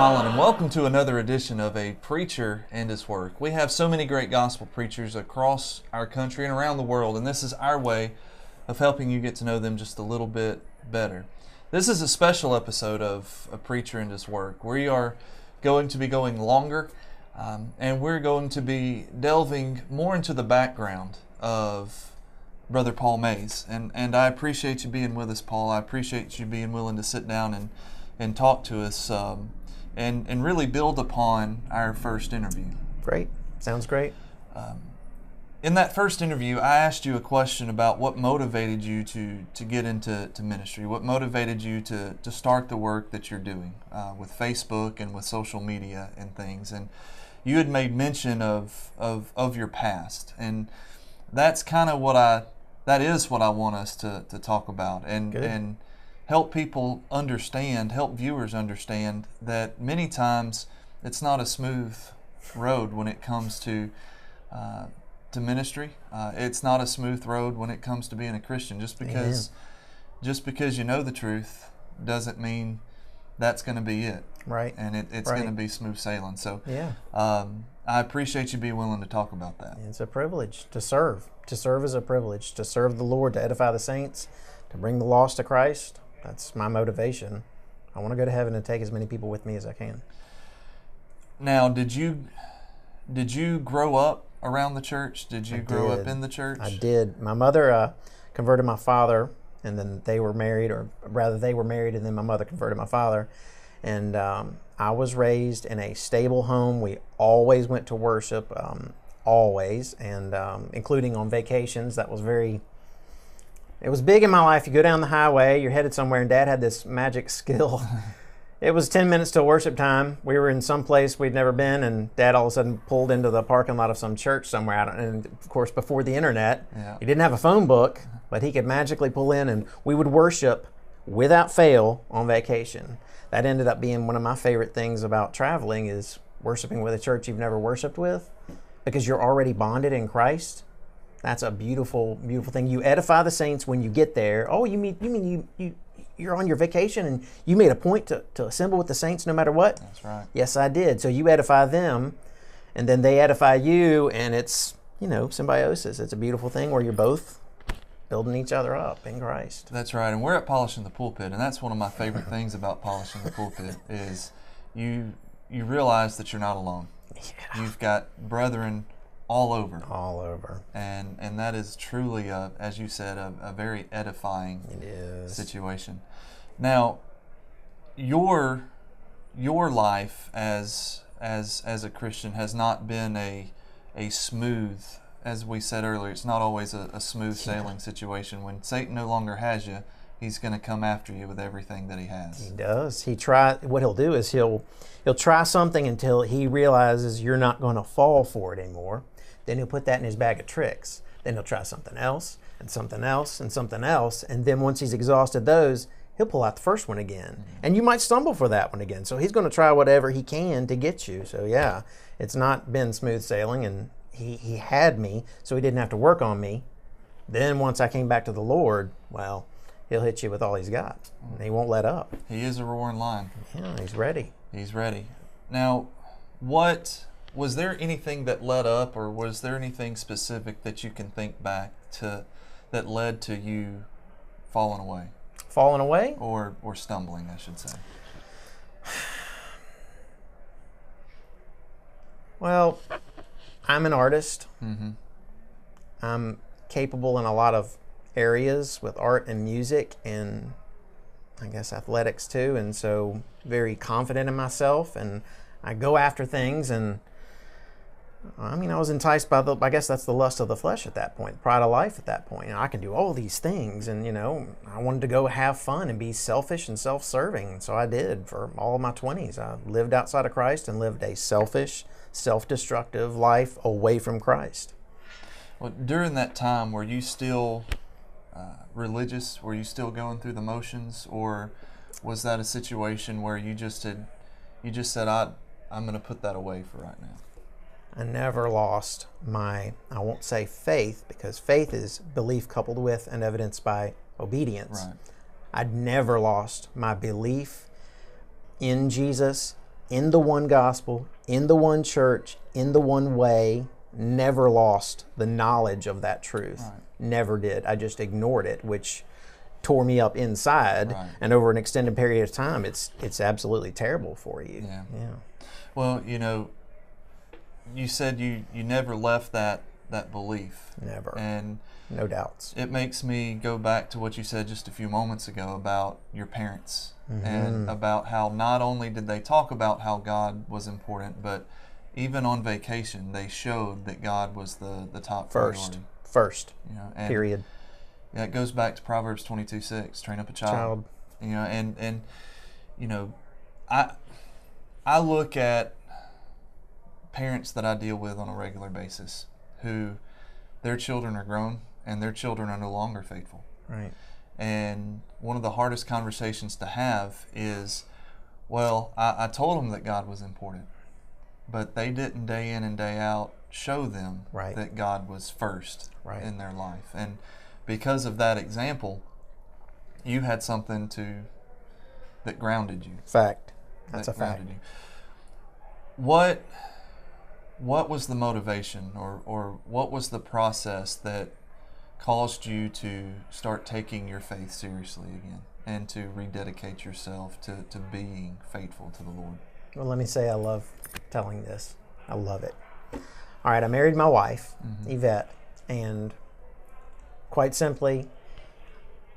Colin, and welcome to another edition of A Preacher and His Work. We have so many great gospel preachers across our country and around the world, and this is our way of helping you get to know them just a little bit better. This is a special episode of A Preacher and His Work. We are going to be going longer, and we're going to be delving more into the background of Brother Paul Mays. And I appreciate you being with us, Paul. I appreciate you being willing to sit down and talk to us and really build upon our first interview. Great. Sounds great. In that first interview, I asked you a question about what motivated you to get into ministry, what motivated you to start the work that you're doing with Facebook and with social media and things. And you had made mention of your past, and that's kind of that is what I want us to talk about and help people understand, help viewers understand that many times it's not a smooth road when it comes to ministry. It's not a smooth road when it comes to being a Christian. Just because you know the truth doesn't mean that's going to be it. Right. And it's going to be smooth sailing. So yeah. I appreciate you being willing to talk about that. It's a privilege to serve. To serve is a privilege. To serve the Lord, to edify the saints, to bring the lost to Christ. That's my motivation. I want to go to heaven and take as many people with me as I can. Now, did you grow up around the church? Did you grow up in the church? I did. My mother converted my father, and then they were married, or rather they were married, and then my mother converted my father. And I was raised in a stable home. We always went to worship, always, and including on vacations. It was big in my life. You go down the highway, you're headed somewhere, and Dad had this magic skill. It was 10 minutes till worship time. We were in some place we'd never been, and Dad all of a sudden pulled into the parking lot of some church somewhere. And of course, before the internet, he didn't have a phone book, but he could magically pull in, and we would worship without fail on vacation. That ended up being one of my favorite things about traveling, is worshiping with a church you've never worshiped with, because you're already bonded in Christ. That's a beautiful, beautiful thing. You edify the saints when you get there. Oh, you mean you're on your vacation and you made a point to assemble with the saints no matter what? That's right. Yes, I did. So you edify them, and then they edify you, and it's, symbiosis. It's a beautiful thing where you're both building each other up in Christ. That's right. And we're at Polishing the Pulpit, and that's one of my favorite things about Polishing the Pulpit is you realize that you're not alone. Yeah. You've got brethren all over. And that is truly, as you said, a very edifying situation. Now, your life as a Christian has not been a smooth, as we said earlier, it's not always a smooth sailing situation. When Satan no longer has you, he's going to come after you with everything that he has. He does. What he'll do is he'll try something until he realizes you're not going to fall for it anymore. Then he'll put that in his bag of tricks. Then he'll try something else, and something else, and something else. And then once he's exhausted those, he'll pull out the first one again. Mm-hmm. And you might stumble for that one again. So he's going to try whatever he can to get you. So yeah, it's not been smooth sailing. And he had me, so he didn't have to work on me. Then once I came back to the Lord, well, he'll hit you with all he's got. And he won't let up. He is a roaring lion. Yeah, he's ready. He's ready. Now, was there anything that led up, or was there anything specific that you can think back to that led to you falling away? Falling away? Or stumbling, I should say. Well, I'm an artist. Mm-hmm. I'm capable in a lot of areas with art and music, and I guess athletics too, and so very confident in myself, and I go after things, and I was enticed by I guess that's the lust of the flesh at that point, pride of life at that point. I can do all these things, and I wanted to go have fun and be selfish and self-serving. So I did for all of my 20s. I lived outside of Christ and lived a selfish, self-destructive life away from Christ. Well, during that time, were you still religious? Were you still going through the motions, or was that a situation where you just said, I'm going to put that away for right now? I never lost I won't say faith, because faith is belief coupled with and evidenced by obedience. Right. I'd never lost my belief in Jesus, in the one gospel, in the one church, in the one way, never lost the knowledge of that truth. Right. Never did. I just ignored it, which tore me up inside. Right. And over an extended period of time, it's absolutely terrible for you. Yeah. Yeah. Well, you said you never left that belief. Never. And no doubts. It makes me go back to what you said just a few moments ago about your parents and about how not only did they talk about how God was important, but even on vacation they showed that God was the top priority. First. And period. Yeah, it goes back to Proverbs 22:6, train up a child. And I look at parents that I deal with on a regular basis who their children are grown and their children are no longer faithful. Right. And one of the hardest conversations to have is, well, I told them that God was important, but they didn't day in and day out show them that God was first in their life. And because of that example, you had something that grounded you. Fact. That's a fact. You. What was the motivation or what was the process that caused you to start taking your faith seriously again and to rededicate yourself to being faithful to the Lord? Well, let me say I love telling this. I love it. All right, I married my wife, Yvette, and quite simply,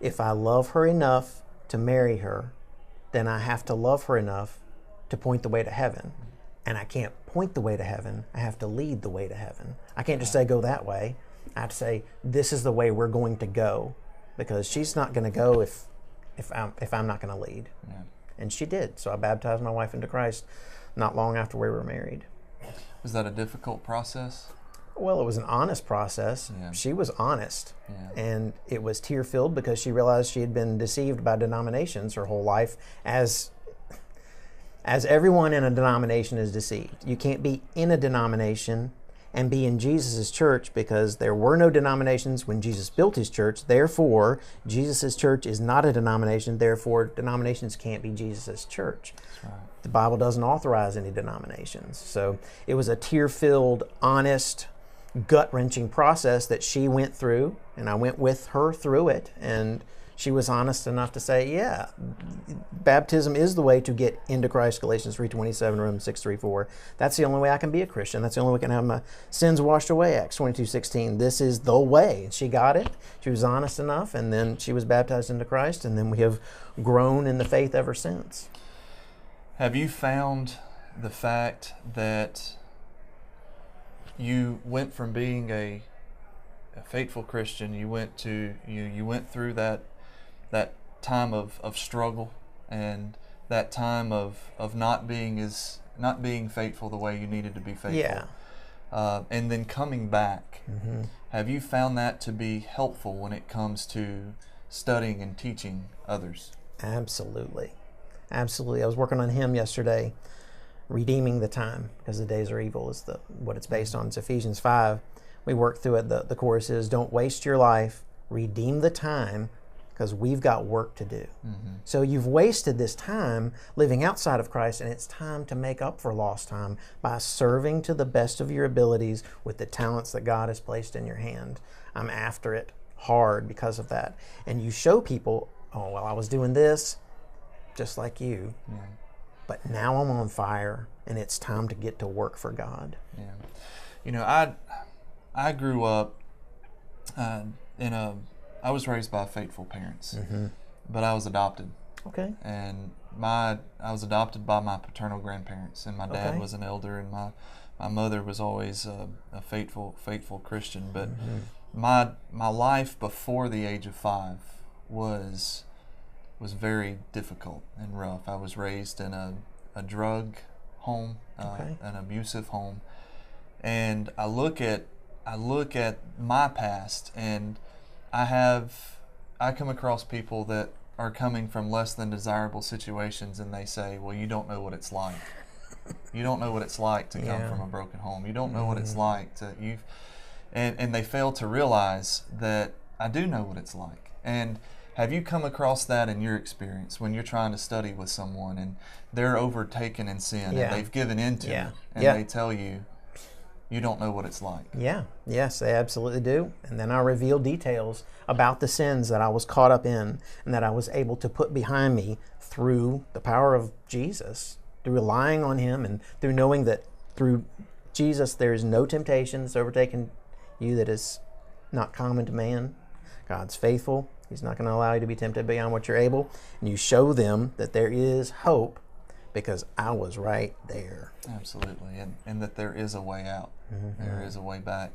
if I love her enough to marry her, then I have to love her enough to point the way to heaven. And I can't point the way to heaven. I have to lead the way to heaven. I can't just say, go that way. I have to say, this is the way we're going to go, because she's not going to go if I'm not going to lead. Yeah. And she did. So I baptized my wife into Christ not long after we were married. Was that a difficult process? Well, it was an honest process. Yeah. She was honest. Yeah. And it was tear-filled because she realized she had been deceived by denominations her whole life, as everyone in a denomination is deceived. You can't be in a denomination and be in Jesus' church, because there were no denominations when Jesus built his church. Therefore, Jesus' church is not a denomination. Therefore, denominations can't be Jesus' church. That's right. The Bible doesn't authorize any denominations. So it was a tear-filled, honest, gut-wrenching process that she went through, and I went with her through it. And she was honest enough to say, yeah, baptism is the way to get into Christ, Galatians 3:27, Romans 6:3-4. That's the only way I can be a Christian. That's the only way I can have my sins washed away, Acts 22:16. This is the way. She got it. She was honest enough, and then she was baptized into Christ, and then we have grown in the faith ever since. Have you found the fact that you went from being a faithful Christian, you went through that time of struggle and that time of not being faithful the way you needed to be faithful. Yeah. And then coming back. Have you found that to be helpful when it comes to studying and teaching others? Absolutely. Absolutely. I was working on a hymn yesterday, Redeeming the Time, because the days are evil is what it's based on. It's Ephesians 5. We worked through it. The chorus is, don't waste your life, redeem the time, because we've got work to do. So you've wasted this time living outside of Christ, and it's time to make up for lost time by serving to the best of your abilities with the talents that God has placed in your hand. I'm after it hard because of that. And you show people, oh, well, I was doing this just like you, but now I'm on fire, and it's time to get to work for God. Yeah. I grew up I was raised by faithful parents, but I was adopted. Okay. And I was adopted by my paternal grandparents, and my dad was an elder, and my mother was always a faithful Christian. But my life before the age of 5 was very difficult and rough. I was raised in a drug home, an abusive home, and I look at my past, and I come across people that are coming from less than desirable situations, and they say, well, you don't know what it's like. You don't know what it's like to come from a broken home. You don't know what it's like and they fail to realize that I do know what it's like. And Have you come across that in your experience when you're trying to study with someone and they're overtaken in sin and they've given into it and they tell you, you don't know what it's like? Yeah, yes, they absolutely do. And then I reveal details about the sins that I was caught up in and that I was able to put behind me through the power of Jesus, through relying on Him and through knowing that through Jesus there is no temptation that's overtaken you that is not common to man. God's faithful. He's not going to allow you to be tempted beyond what you're able. And you show them that there is hope because I was right there. Absolutely. And that there is a way out. There is a way back.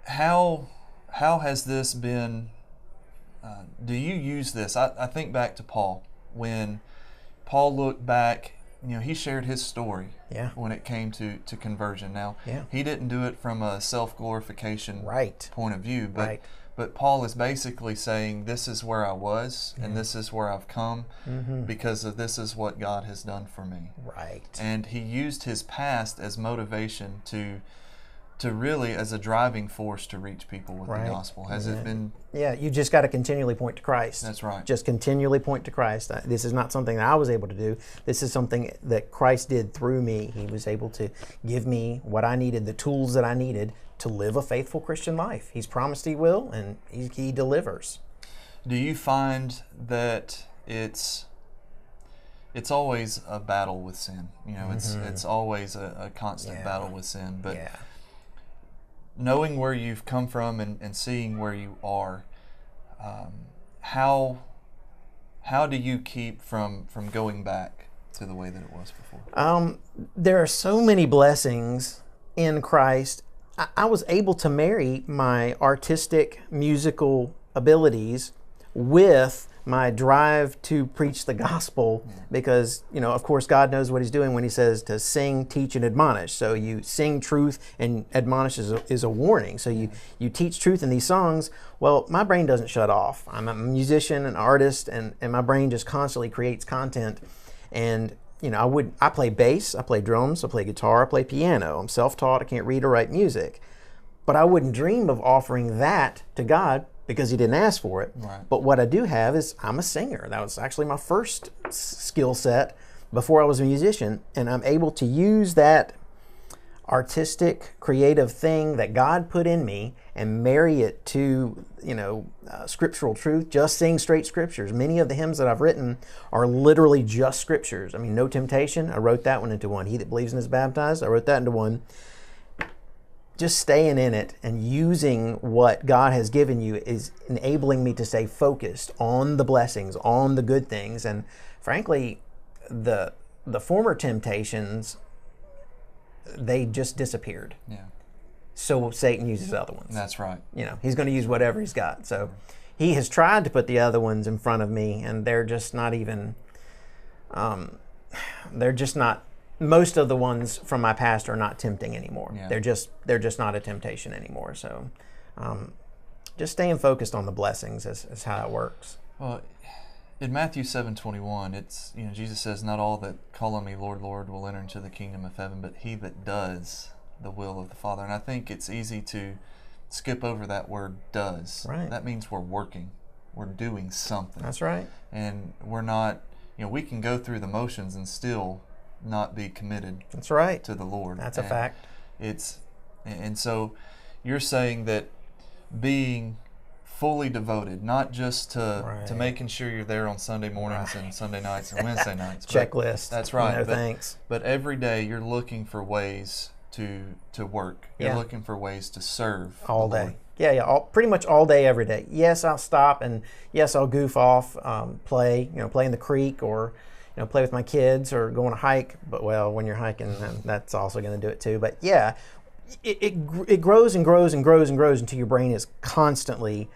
How has this been, do you use this? I think back to Paul. When Paul looked back, he shared his story when it came to conversion. Now, he didn't do it from a self-glorification point of view, but Paul is basically saying, this is where I was, and this is where I've come, because of this is what God has done for me. Right. And he used his past as motivation to really as a driving force to reach people with the gospel. Has it been? Yeah, you just got to continually point to Christ. That's right. Just continually point to Christ. This is not something that I was able to do. This is something that Christ did through me. He was able to give me what I needed, the tools that I needed to live a faithful Christian life. He's promised He will, and He delivers. Do you find that it's always a battle with sin? It's always a constant battle with sin, but knowing where you've come from and seeing where you are, how do you keep from going back to the way that it was before? There are so many blessings in Christ. I was able to marry my artistic musical abilities with my drive to preach the gospel because, of course, God knows what He's doing when He says to sing, teach, and admonish. So you sing truth and admonish is a warning. So you teach truth in these songs. Well, my brain doesn't shut off. I'm a musician, an artist, and my brain just constantly creates content. And, I play bass, I play drums, I play guitar, I play piano. I'm self-taught, I can't read or write music. But I wouldn't dream of offering that to God because He didn't ask for it. Right. But what I do have is I'm a singer. That was actually my first skill set before I was a musician. And I'm able to use that artistic, creative thing that God put in me and marry it to, scriptural truth, just sing straight scriptures. Many of the hymns that I've written are literally just scriptures. I mean, No Temptation, I wrote that one into one. He That Believes and Is Baptized, I wrote that into one. Just staying in it and using what God has given you is enabling me to stay focused on the blessings, on the good things. And frankly, the former temptations, they just disappeared. Yeah. So Satan uses other ones. That's right. He's going to use whatever he's got. So he has tried to put the other ones in front of me, and they're just not even, most of the ones from my past are not tempting anymore. Yeah. They're just not a temptation anymore. So just staying focused on the blessings is how it works. Well, in Matthew 7:21, it's Jesus says, "Not all that call on me, Lord, Lord, will enter into the kingdom of heaven, but he that does the will of the Father." And I think it's easy to skip over that word "does." Right. That means we're working, we're doing something. That's right. And we're not. We can go through the motions and still not be committed. That's right. To the Lord. That's a fact. And so you're saying that being fully devoted, not just to making sure you're there on Sunday mornings and Sunday nights and Wednesday nights. Checklist. That's right. No thanks. But every day you're looking for ways to work. You're looking for ways to serve all the day. Lord. Yeah, pretty much all day, every day. Yes, I'll stop and yes, I'll goof off, play in the creek or play with my kids or go on a hike. But when you're hiking, that's also going to do it too. But yeah, it grows and grows and grows and grows until your brain is constantly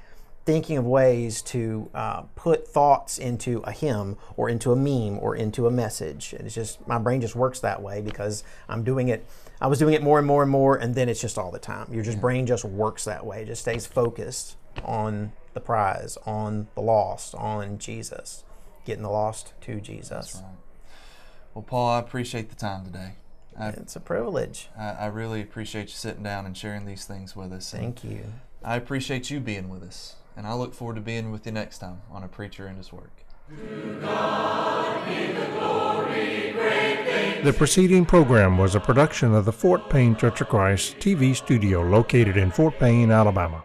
thinking of ways to put thoughts into a hymn or into a meme or into a message. And it's just, my brain just works that way because I'm doing it. I was doing it more and more and more, and then it's just all the time. Your brain just works that way. It just stays focused on the prize, on the lost, on Jesus, getting the lost to Jesus. That's right. Well, Paul, I appreciate the time today. It's a privilege. I really appreciate you sitting down and sharing these things with us. Thank you. I appreciate you being with us And I look forward to being with you next time on A Preacher and His Work. The preceding program was a production of the Fort Payne Church of Christ TV studio located in Fort Payne, Alabama.